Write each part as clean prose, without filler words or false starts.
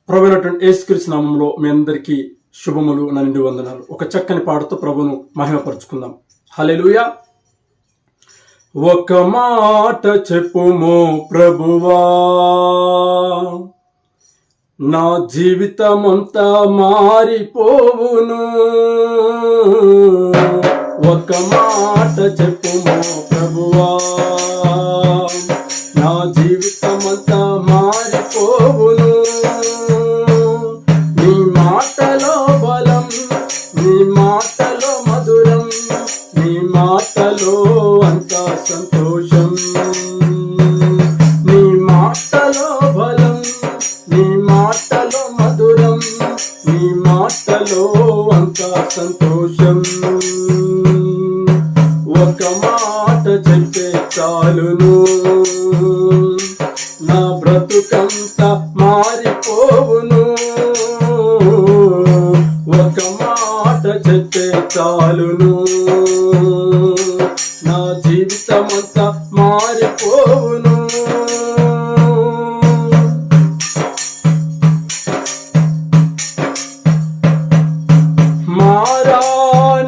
ప్రభువైనటువంటి యేసుక్రీస్తు నామములో మీ అందరికీ శుభములు, నా నిండు వందనాలు. ఒక చక్కని పాటతో ప్రభువును మహిమపరుచుకుందాం. హల్లెలూయా. ఒక మాట చెప్పుము ప్రభువా, నా జీవితమంతా మారిపోవును. ఒక మాట చెప్పుము ప్రభువా, నా జీవితమంతా మారిపోవును. నీ మాటలో బలం, నీ మాటలో మధురం, నీ మాటలో అంతా సంతోషం. నీ మాటలో బలం, నీ మాటలో మధురం, నీ మాటలో అంతా సంతోషం. ఒక మాట చెప్తే చాలును, నా బ్రతుకంతా మారిపోవును. ఒక మాట చెప్తే చాలును, నా జీవితమంతా మారిపోవును. మారా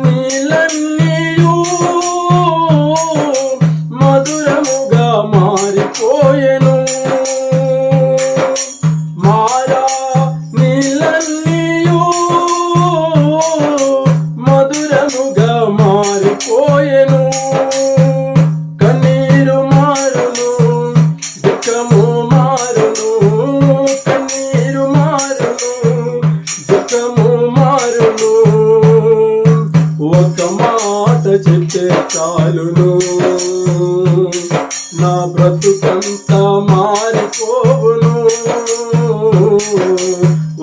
నీళ్ళన్నీయు మధురముగా మారిపోయెను. మారా నీళ్ళన్నీయు మధురముగా మారిపోయెను. కన్నీరు మారును, దుఃఖము మారును, కన్నీరు మారును, దుఃఖము మారును. ఒక మాట చెప్తే చాలును, నా బ్రతుకంతా మారిపోవును.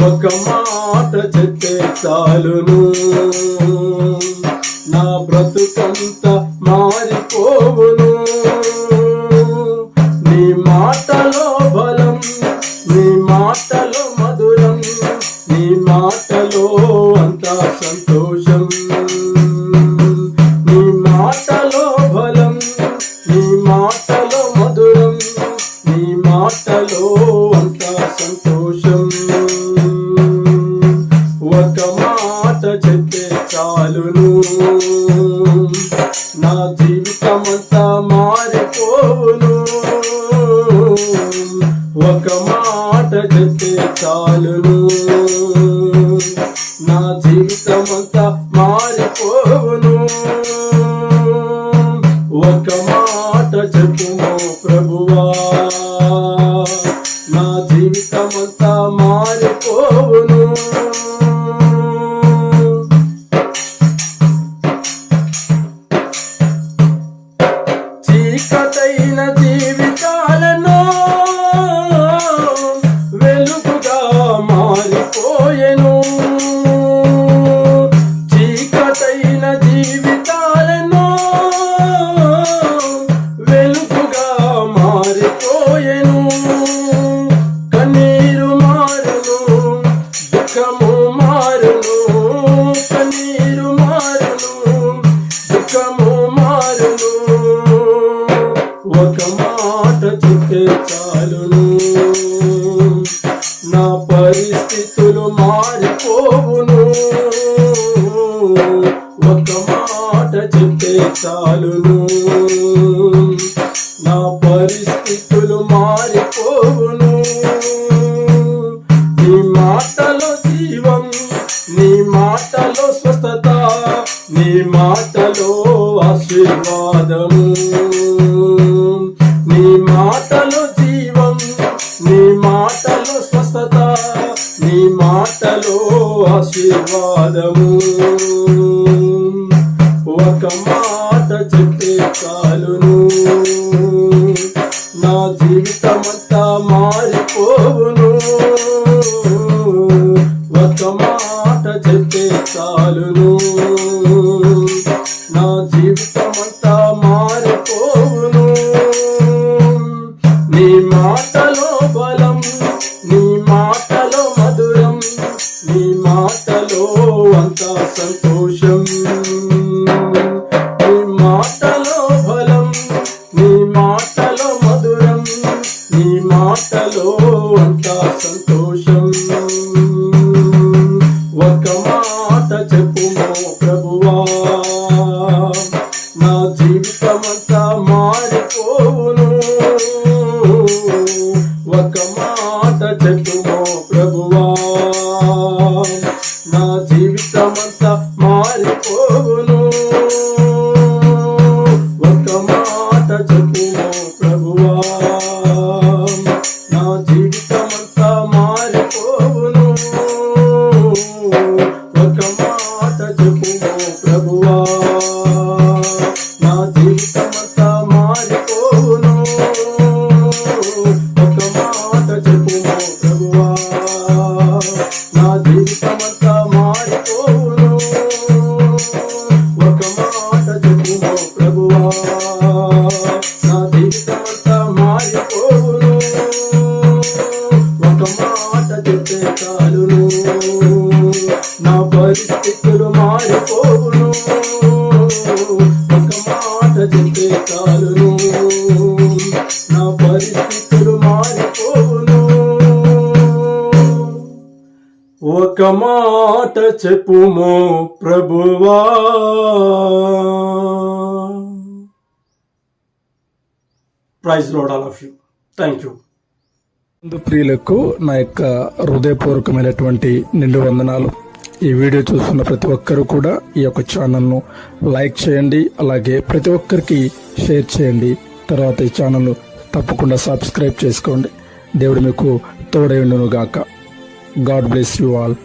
ఒక మాట చెప్తే చాలును, నా బ్రతుకంతా మారిపోవును. నీ మాటలో బలం, నీ మాటలో మధురం, నీ మాటలో అంతా సంతోషం. నీ మాటలో బలం, నీ మాటలో మధురం, నీ మాటలో అంతా సంతోషం. ఒక మాట చెప్తే చాలును, నా జీవితమంతా మారిపోవును. ఒక మాట చెప్తే చాలును, నా జీవితమంతా మారిపోవును. ఒక మాట చెప్పుము ప్రభువా, నా జీవితమంతా మారిపోవును. చీకటైన జీవితాలను వెలుగుగా మారిపోయెను. చీకటైన జీవితాలను వెలుగుగా మారిపోయెను. కన్నీరు మారును, దుఃఖము మారును, కన్నీరు మారును, దుఃఖము మారును. ఒక మాట చెప్తే చాలును, నా పరిస్థితులు మారిపోవును. ఒక మాట చెప్తే చాలును, నా పరిస్థితులు మారిపోవును. నీ మాటలో జీవం, నీ మాటలో స్వస్థత, నీ మాటలో ఆశీర్వాదము. నీ మాటలో జీవం, నీ మాటలో స్వస్థత, నీ మాటలో ఆశీర్వాదము. ఒక మాట చెప్తే చాలును, నా జీవితమంతా మారిపోవును. ఒక మాట చెప్తే చాలును, నా జీవితమంతా మారిపోవును. నీ మాటలో బలం, నీ మాటలో మధురం, నీ మాటలో అంతా సంతోషం. నీ మాటలో బలం, నీ మాటలో మధురం, నీ మాటలో అంతా సంతోషం. ఒక మాట చెప్పుమో ప్రభువా, నా జీవితమంతా మారిపోవును. ఒక మాట చెప్పుమో ప్రభువా, నా జీవితమంతా మారిపోవును. ఒక మాట చెప్పుమో ప్రభువా, నా జీవితమంతా మారిపోవును. ఒక మాట చెప్పుమో ప్రభువా, నా జీవితమంతా మారిపోవును. ఒక మాట చెప్పుమో ప్రభువా, నా జీవితమంతా మారిపోవును. ఒక మాట చెప్తే చాలును, నా పరిస్థితులు మారిపోవును. ఒక మాట చెప్తే చాలును, నా పరిస్థితులు మారిపోవును. ఒక మాట చెప్పుమో ప్రభువా. Praise lord all of you. Thank you. ప్రియులకు నా యొక్క హృదయపూర్వకమైనటువంటి నిండు వందనాలు. ఈ వీడియో చూస్తున్న ప్రతి ఒక్కరూ కూడా ఈ యొక్క ఛానల్ను లైక్ చేయండి, అలాగే ప్రతి ఒక్కరికి షేర్ చేయండి. తర్వాత ఈ ఛానల్ను తప్పకుండా సబ్స్క్రైబ్ చేసుకోండి. దేవుడు మీకు తోడై ఉండును గాక. God bless you all.